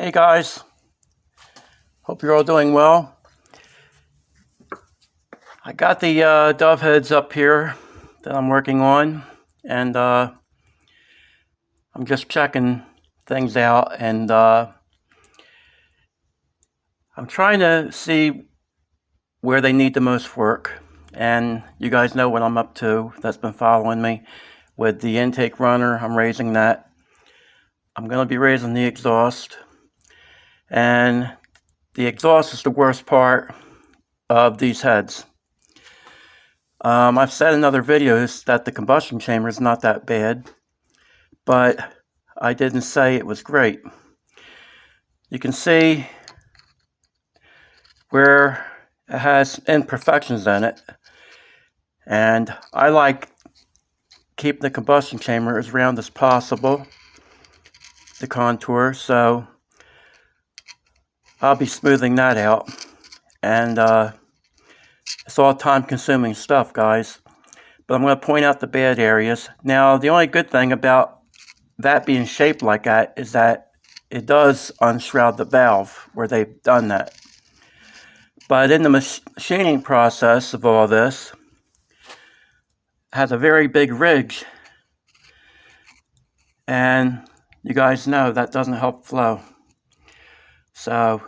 Hey guys, hope you're all doing well. I got the dove heads up here that I'm working on, and I'm just checking things out, and I'm trying to see where they need the most work. And you guys know what I'm up to that's been following me with the intake runner. I'm raising that. I'm going to be raising the exhaust, and the exhaust is the worst part of these heads. I've said in other videos that the combustion chamber is not that bad, but I didn't say it was great. You can see where it has imperfections in it, and I like keeping the combustion chamber as round as possible, the contour, so I'll be smoothing that out. And it's all time-consuming stuff, guys, but I'm going to point out the bad areas. Now, the only good thing about that being shaped like that is that it does unshroud the valve where they've done that. But in the machining process of all this, it has a very big ridge, and you guys know that doesn't help flow. So,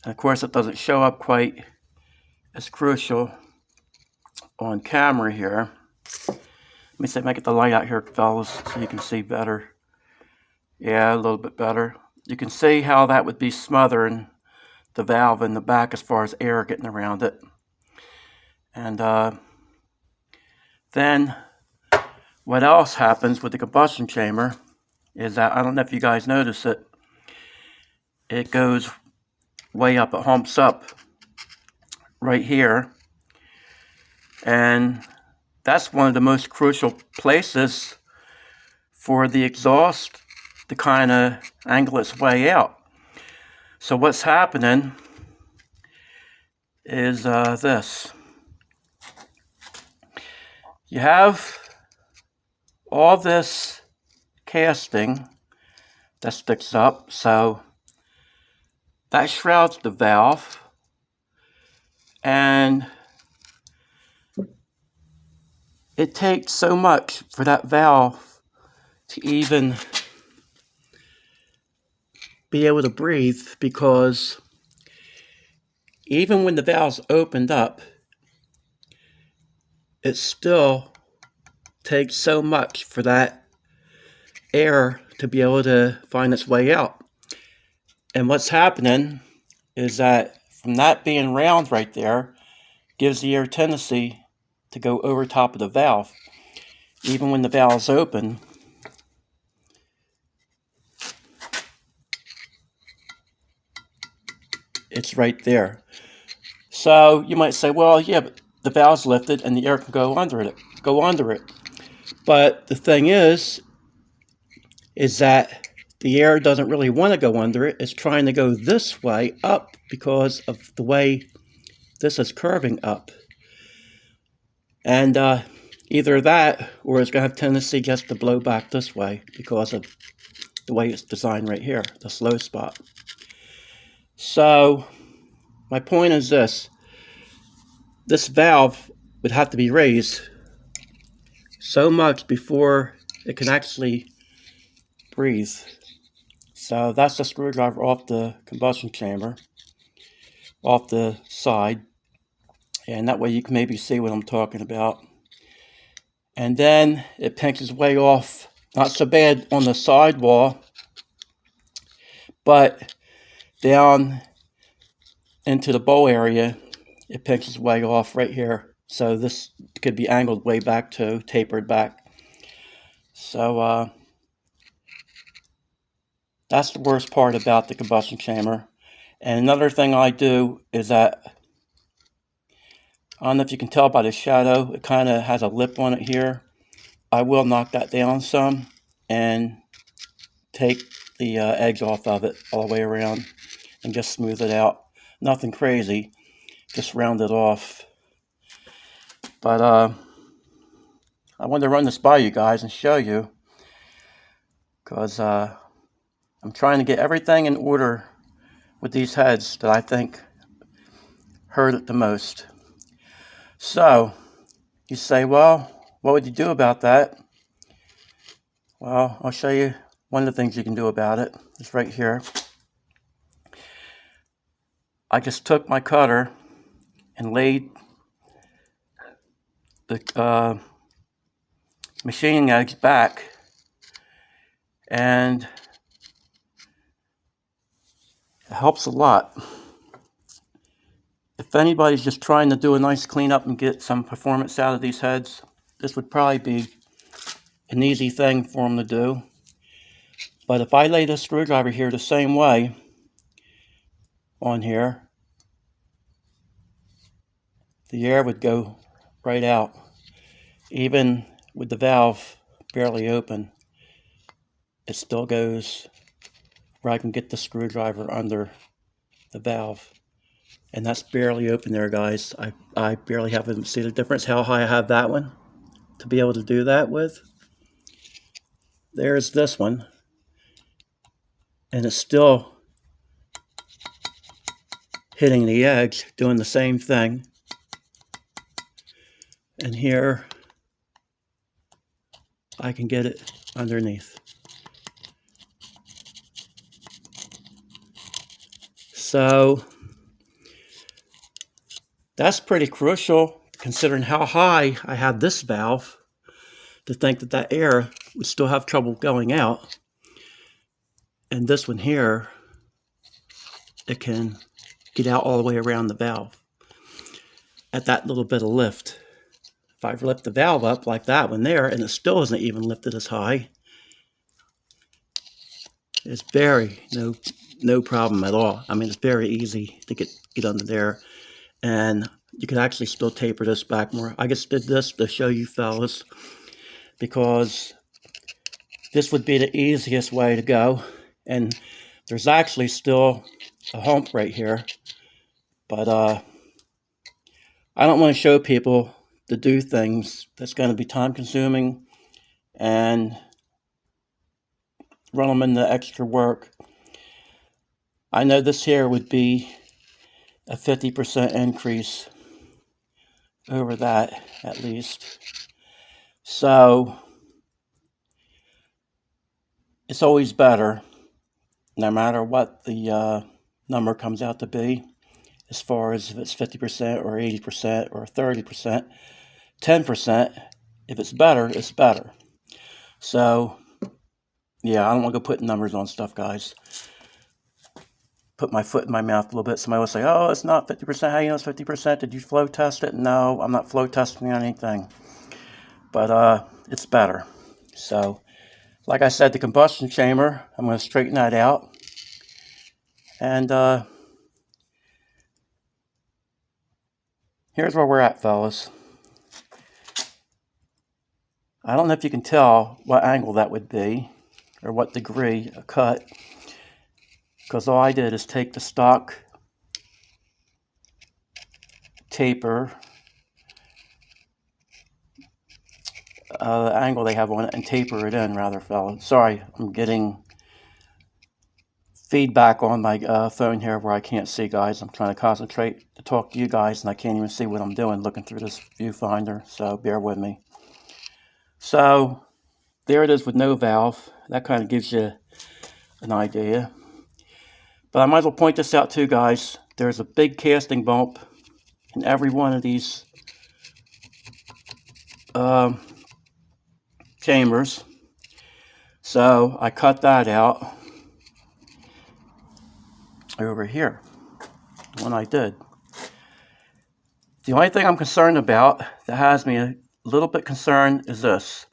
and of course, it doesn't show up quite as crucial on camera here. Let me see if I get the light out here, fellas, so you can see better. Yeah, a little bit better. You can see how that would be smothering the valve in the back as far as air getting around it. And then what else happens with the combustion chamber is that, I don't know if you guys notice it, it goes way up, it humps up right here, and that's one of the most crucial places for the exhaust to kind of angle its way out. So what's happening is this. You have all this casting that sticks up, so that shrouds the valve, and it takes so much for that valve to even be able to breathe, because even when the valve's opened up, it still takes so much for that air to be able to find its way out. And what's happening is that from that being round right there, gives the air tendency to go over top of the valve. Even when the valve's open, it's right there. So you might say, well, yeah, but the valve's lifted and the air can go under it. But the thing is that the air doesn't really want to go under it. It's trying to go this way up because of the way this is curving up. And either that, or it's going to have tendency just to blow back this way because of the way it's designed right here, the slow spot. So my point is this. This valve would have to be raised so much before it can actually breathe. So that's the screwdriver off the combustion chamber, off the side, and that way you can maybe see what I'm talking about. And then it pinches way off, not so bad on the side wall, but down into the bowl area, it pinches way off right here. So this could be angled way back too, tapered back. So that's the worst part about the combustion chamber. And another thing I do is that, I don't know if you can tell by the shadow, it kind of has a lip on it here. I will knock that down some and take the eggs off of it all the way around and just smooth it out. Nothing crazy, just round it off. But I wanted to run this by you guys and show you, because I'm trying to get everything in order with these heads that I think hurt it the most. So, you say, well, what would you do about that? Well, I'll show you one of the things you can do about it. It's right here. I just took my cutter and laid the machining edge back, and it helps a lot. If anybody's just trying to do a nice cleanup and get some performance out of these heads, this would probably be an easy thing for them to do. But if I lay this screwdriver here the same way on here, the air would go right out. Even with the valve barely open, it still goes where I can get the screwdriver under the valve. And that's barely open there, guys. I barely have to see the difference how high I have that one to be able to do that with. There's this one, and it's still hitting the edge, doing the same thing. And here I can get it underneath. So that's pretty crucial, considering how high I have this valve, to think that that air would still have trouble going out. And this one here, it can get out all the way around the valve at that little bit of lift. If I lift the valve up like that one there, and it still isn't even lifted as high, it's no problem at all. I mean, it's very easy to get under there. And you can actually still taper this back more. I just did this to show you fellas, because this would be the easiest way to go. And there's actually still a hump right here. But I don't want to show people to do things that's going to be time consuming and run them into extra work. I know this here would be a 50% increase over that, at least. So it's always better, no matter what the number comes out to be, as far as if it's 50% or 80% or 30%, 10%. If it's better, it's better. So yeah, I don't want to go putting numbers on stuff, guys. Put my foot in my mouth a little bit. Somebody will say, oh, it's not 50%. How do you know it's 50%? Did you flow test it? No, I'm not flow testing anything. But it's better. So, like I said, the combustion chamber, I'm going to straighten that out. And here's where we're at, fellas. I don't know if you can tell what angle that would be, or what degree a cut, because all I did is take the stock taper, the angle they have on it, and taper it in, rather, fellas. Sorry, I'm getting feedback on my phone here where I can't see, guys. I'm trying to concentrate to talk to you guys, and I can't even see what I'm doing looking through this viewfinder, so bear with me. So there it is with no valve. That kind of gives you an idea. But I might as well point this out too, guys. There's a big casting bump in every one of these chambers. So I cut that out over here, the one I did. The only thing I'm concerned about, that has me a little bit concerned, is this.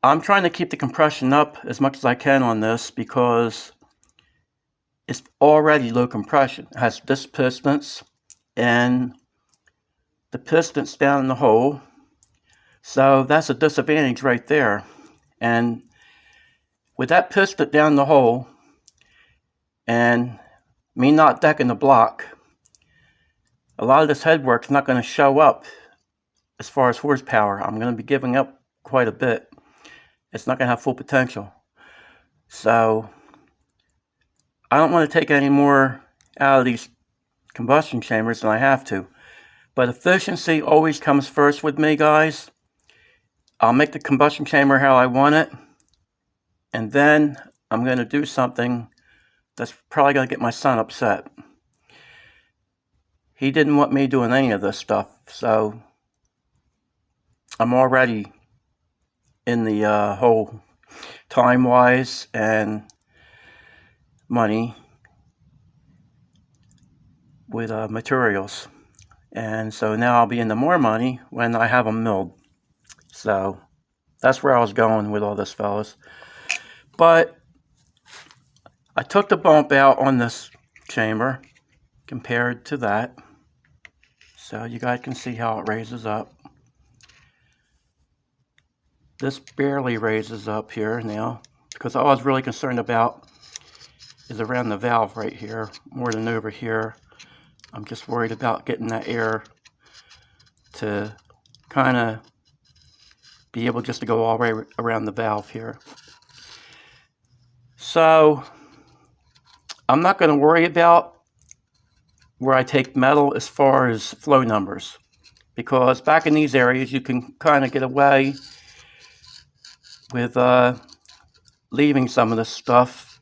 I'm trying to keep the compression up as much as I can on this, because it's already low compression. It has disc pistons and the pistons down in the hole. So that's a disadvantage right there. And with that piston down the hole and me not decking the block, a lot of this headwork is not going to show up as far as horsepower. I'm going to be giving up quite a bit. it's not going to have full potential. So I don't want to take any more out of these combustion chambers than I have to. But efficiency always comes first with me, guys. I'll make the combustion chamber how I want it, and then I'm going to do something that's probably going to get my son upset. He didn't want me doing any of this stuff, so I'm already in the whole time-wise and money with materials. And so now I'll be into more money when I have them milled. So that's where I was going with all this, fellas. But I took the bump out on this chamber compared to that. So you guys can see how it raises up. This barely raises up here now, because all I was really concerned about is around the valve right here more than over here. I'm just worried about getting that air to kind of be able just to go all the way around the valve here. So I'm not going to worry about where I take metal as far as flow numbers, because back in these areas you can kind of get away with leaving some of this stuff,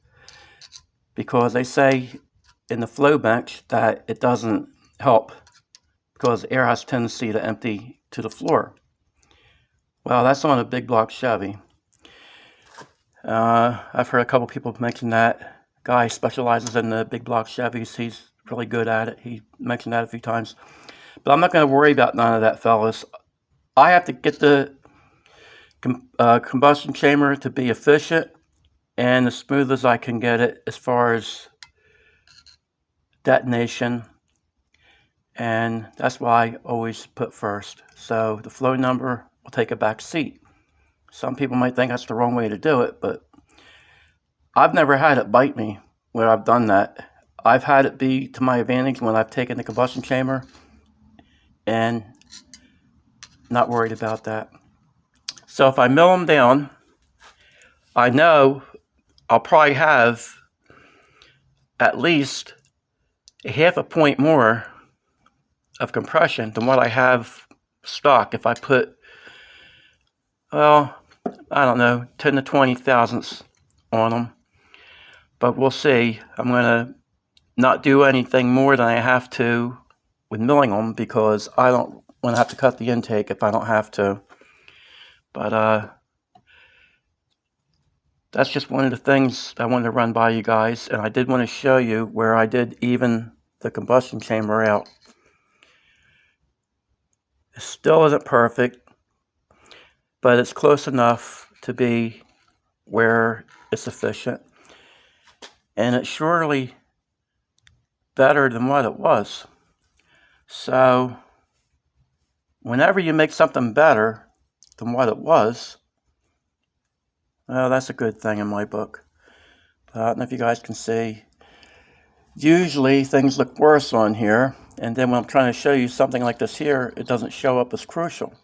because they say in the flow bench that it doesn't help because air has a tendency to empty to the floor. Well, that's on a big block Chevy. I've heard a couple people mention that. Guy specializes in the big block Chevys. He's really good at it. He mentioned that a few times. But I'm not going to worry about none of that, fellas. I have to get the combustion chamber to be efficient and as smooth as I can get it as far as detonation. And that's why I always put first. So the flow number will take a back seat. Some people might think that's the wrong way to do it, but I've never had it bite me where I've done that. I've had it be to my advantage when I've taken the combustion chamber and not worried about that. So if I mill them down, I know I'll probably have at least a half a point more of compression than what I have stock if I put, well, I don't know, 10 to 20 thousandths on them. But we'll see. I'm going to not do anything more than I have to with milling them, because I don't want to have to cut the intake if I don't have to. But that's just one of the things I wanted to run by you guys, and I did want to show you where I did even the combustion chamber out. It still isn't perfect, but it's close enough to be where it's efficient, and it's surely better than what it was. So whenever you make something better than what it was, well, that's a good thing in my book. But I don't know if you guys can see. Usually things look worse on here, and then when I'm trying to show you something like this here, it doesn't show up as crucial.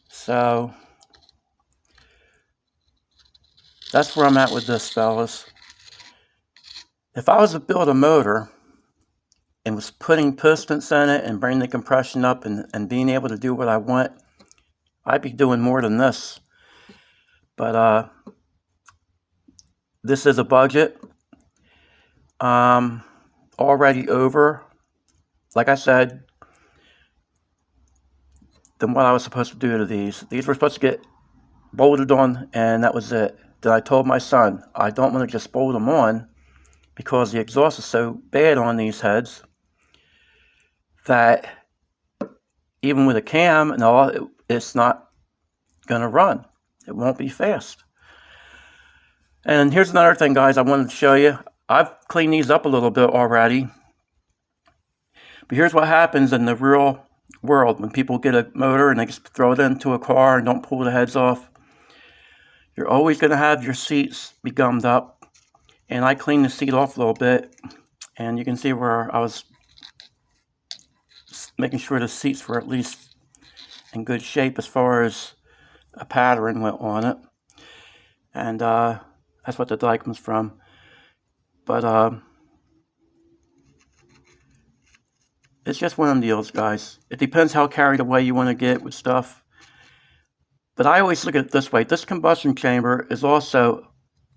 So that's where I'm at with this, fellas. If I was to build a motor and was putting pistons in it and bringing the compression up and being able to do what I want, I'd be doing more than this. But this is a budget already over, like I said, than what I was supposed to do to these. These were supposed to get bolted on, and that was it. Then I told my son, I don't want to just bolt them on, because the exhaust is so bad on these heads that even with a cam and all, it's not going to run. It won't be fast. And here's another thing, guys, I wanted to show you. I've cleaned these up a little bit already. But here's what happens in the real world when people get a motor and they just throw it into a car and don't pull the heads off. You're always going to have your seats be gummed up. And I cleaned the seat off a little bit, and you can see where I was making sure the seats were at least in good shape as far as a pattern went on it, and that's what the die comes from. But it's just one of them deals, guys. It depends how carried away you want to get with stuff. But I always look at it this way. This combustion chamber is also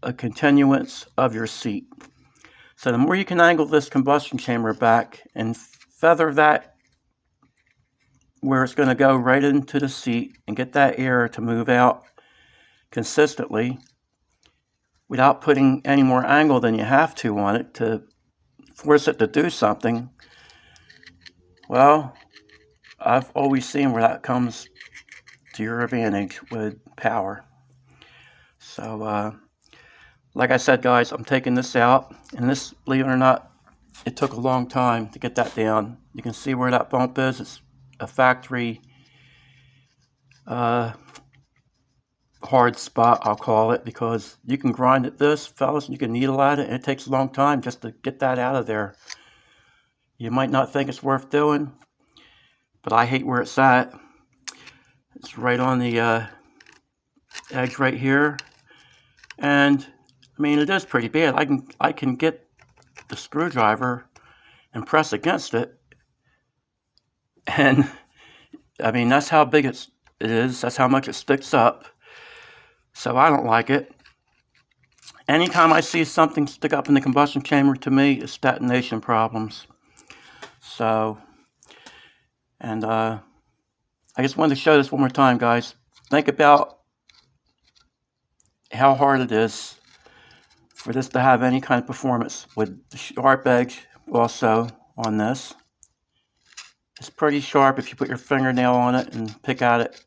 a continuance of your seat. So the more you can angle this combustion chamber back and feather that where it's going to go right into the seat and get that air to move out consistently without putting any more angle than you have to on it to force it to do something, well, I've always seen where that comes to your advantage with power. So, like I said, guys, I'm taking this out, and this, believe it or not, it took a long time to get that down. You can see where that bump is. It's a factory hard spot, I'll call it, because you can grind at this, fellas, and you can needle at it, and it takes a long time just to get that out of there. You might not think it's worth doing, but I hate where it's at. It's right on the edge right here, and I mean, it is pretty bad. I can get the screwdriver and press against it, and I mean, that's how big it is. That's how much it sticks up. So I don't like it. Anytime I see something stick up in the combustion chamber, to me, it's detonation problems. So, and I just wanted to show this one more time, guys. Think about how hard it is for this to have any kind of performance with the sharp edge also on this. It's pretty sharp. If you put your fingernail on it and pick at it,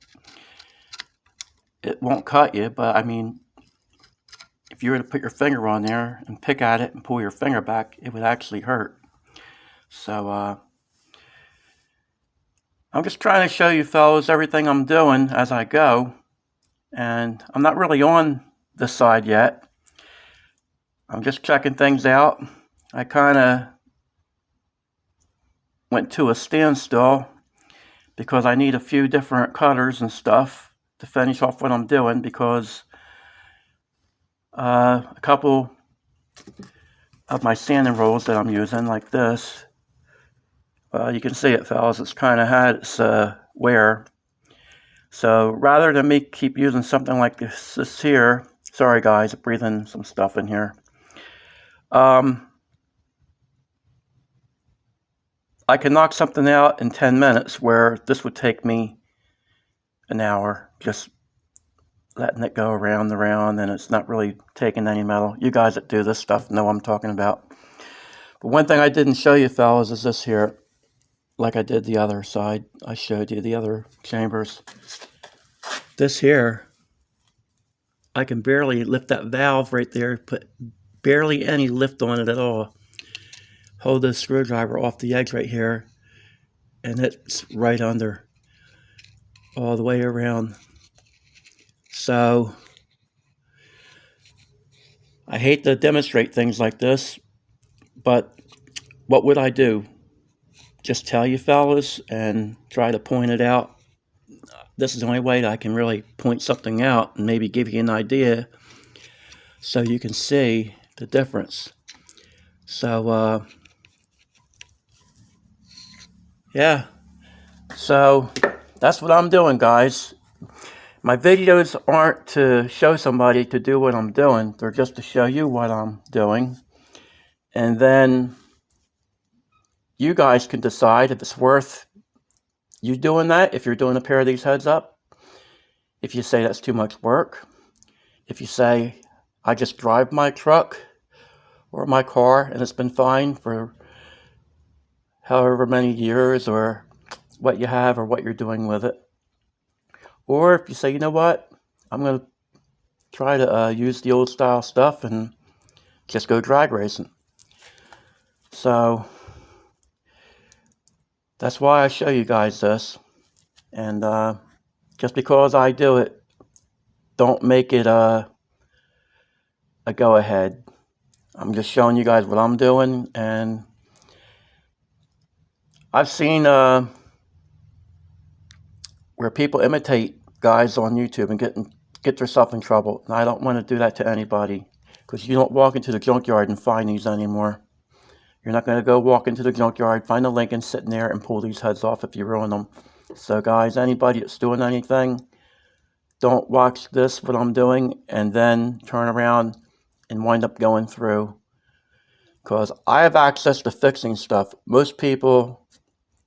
it won't cut you, but I mean, if you were to put your finger on there and pick at it and pull your finger back, it would actually hurt. So, I'm just trying to show you fellas everything I'm doing as I go, and I'm not really on this side yet. I'm just checking things out. I kind of went to a standstill because I need a few different cutters and stuff to finish off what I'm doing, because a couple of my sanding rolls that I'm using, like this, you can see it, fellas, it's kind of had its wear. So rather than me keep using something like this here, sorry guys, I'm breathing some stuff in here. I can knock something out in 10 minutes where this would take me an hour, just letting it go around the round, and it's not really taking any metal. You guys that do this stuff know what I'm talking about. But one thing I didn't show you fellas is this here, like I did the other side. I showed you the other chambers. This here, I can barely lift that valve right there, put barely any lift on it at all. Hold this screwdriver off the edge right here, and it's right under all the way around. So I hate to demonstrate things like this, but what would I do? Just tell you fellas and try to point it out? This is the only way that I can really point something out and maybe give you an idea so you can see the difference. So yeah, so that's what I'm doing, guys. My videos aren't to show somebody to do what I'm doing. They're just to show you what I'm doing. And then you guys can decide if it's worth you doing that, if you're doing a pair of these heads up. If you say that's too much work. If you say, I just drive my truck or my car and it's been fine for however many years, or what you have or what you're doing with it. Or if you say, you know what, I'm going to try to use the old style stuff and just go drag racing. So that's why I show you guys this. And just because I do it, don't make it a go ahead. I'm just showing you guys what I'm doing, and I've seen where people imitate guys on YouTube and get themselves in trouble. And I don't want to do that to anybody, because you don't walk into the junkyard and find these anymore. You're not going to go walk into the junkyard, find a Lincoln sitting there, and pull these heads off if you ruin them. So guys, anybody that's doing anything, don't watch this, what I'm doing, and then turn around and wind up going through. Because I have access to fixing stuff. Most people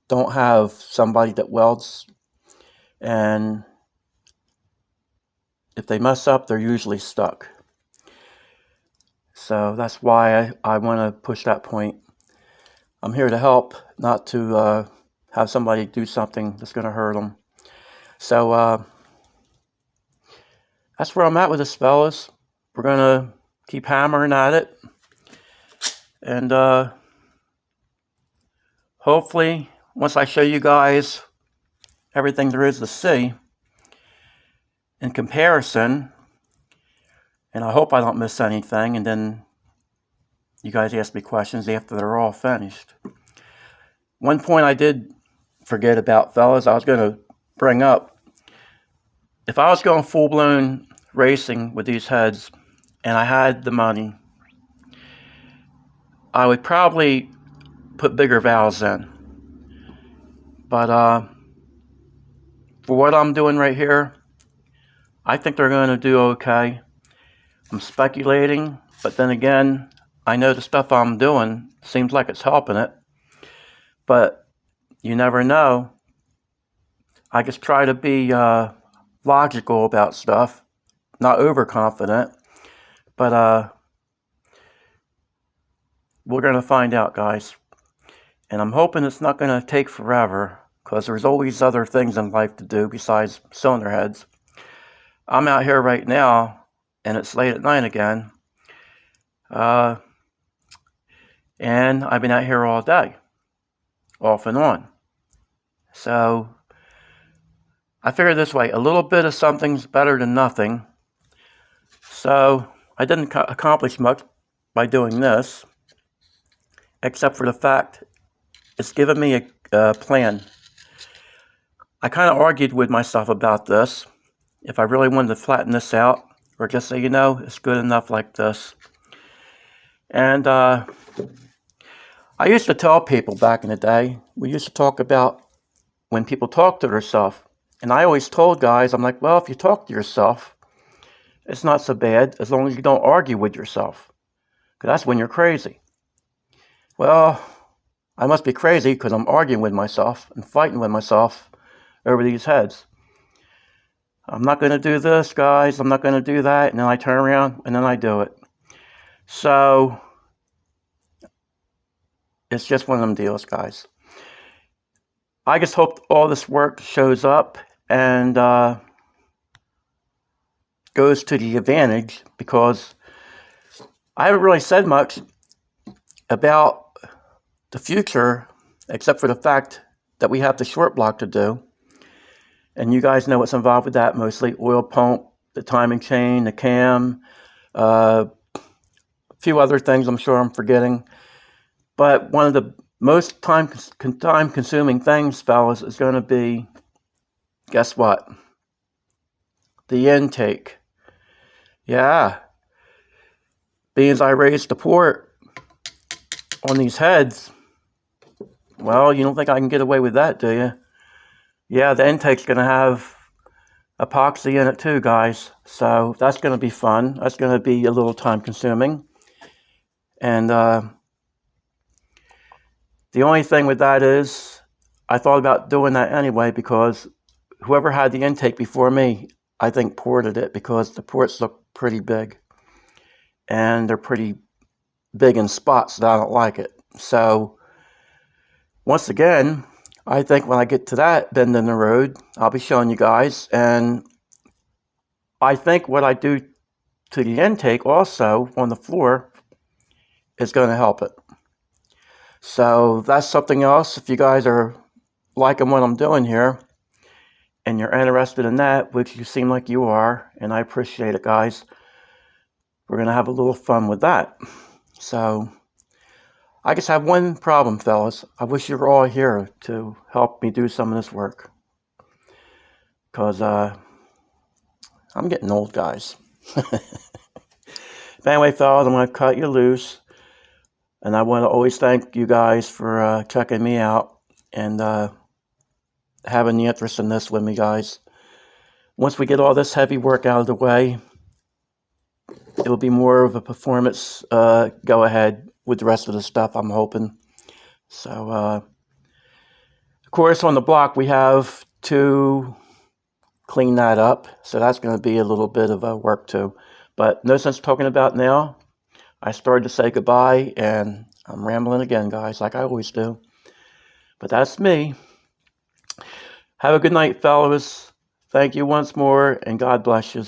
don't have somebody that welds, and if they mess up, they're usually stuck. So that's why I want to push that point. I'm here to help, not to have somebody do something that's going to hurt them. So that's where I'm at with this, fellas. We're going to keep hammering at it. And hopefully, once I show you guys everything there is to see in comparison, and I hope I don't miss anything, and then you guys ask me questions after they're all finished. One point I did forget about, fellas, I was going to bring up. If I was going full-blown racing with these heads and I had the money, I would probably put bigger valves in. But for what I'm doing right here, I think they're going to do okay. I'm speculating, but then again, I know the stuff I'm doing seems like it's helping it. But you never know. I just try to be logical about stuff, not overconfident. But we're going to find out, guys. And I'm hoping it's not going to take forever, because there's always other things in life to do besides cylinder heads. I'm out here right now, and it's late at night again. And I've been out here all day, off and on. So I figure this way, a little bit of something's better than nothing. So I didn't accomplish much by doing this, except for the fact it's given me a plan. I kind of argued with myself about this, if I really wanted to flatten this out, or just say, it's good enough like this. And I used to tell people back in the day, we used to talk about when people talk to themselves. And I always told guys, I'm like, well, if you talk to yourself, it's not so bad as long as you don't argue with yourself, because that's when you're crazy. Well, I must be crazy because I'm arguing with myself and fighting with myself over these heads. I'm not going to do this, guys. I'm not going to do that. And then I turn around and then I do it. So it's just one of them deals, guys. I just hope all this work shows up and goes to the advantage, because I haven't really said much about the future, except for the fact that we have the short block to do. And you guys know what's involved with that, mostly oil pump, the timing chain, the cam, a few other things I'm sure I'm forgetting. But one of the most time-consuming things, fellas, is going to be, guess what? The intake. Yeah. Being as I raised the port on these heads, well, you don't think I can get away with that, do you? Yeah, the intake's going to have epoxy in it too, guys. So that's going to be fun. That's going to be a little time-consuming. And the only thing with that is, I thought about doing that anyway, because whoever had the intake before me, I think ported it, because the ports look pretty big. And they're pretty big in spots that I don't like it. So once again, I think when I get to that bend in the road, I'll be showing you guys. And I think what I do to the intake also on the floor is going to help it. So that's something else. If you guys are liking what I'm doing here and you're interested in that, which you seem like you are, and I appreciate it, guys, we're going to have a little fun with that. So I just have one problem, fellas. I wish you were all here to help me do some of this work. Because I'm getting old, guys. But anyway, fellas, I'm going to cut you loose. And I want to always thank you guys for checking me out and having the interest in this with me, guys. Once we get all this heavy work out of the way, it'll be more of a performance go ahead with the rest of the stuff, I'm hoping. So, of course, on the block, we have to clean that up. So that's going to be a little bit of work too. But no sense talking about now. I started to say goodbye, and I'm rambling again, guys, like I always do. But that's me. Have a good night, fellas. Thank you once more, and God bless you.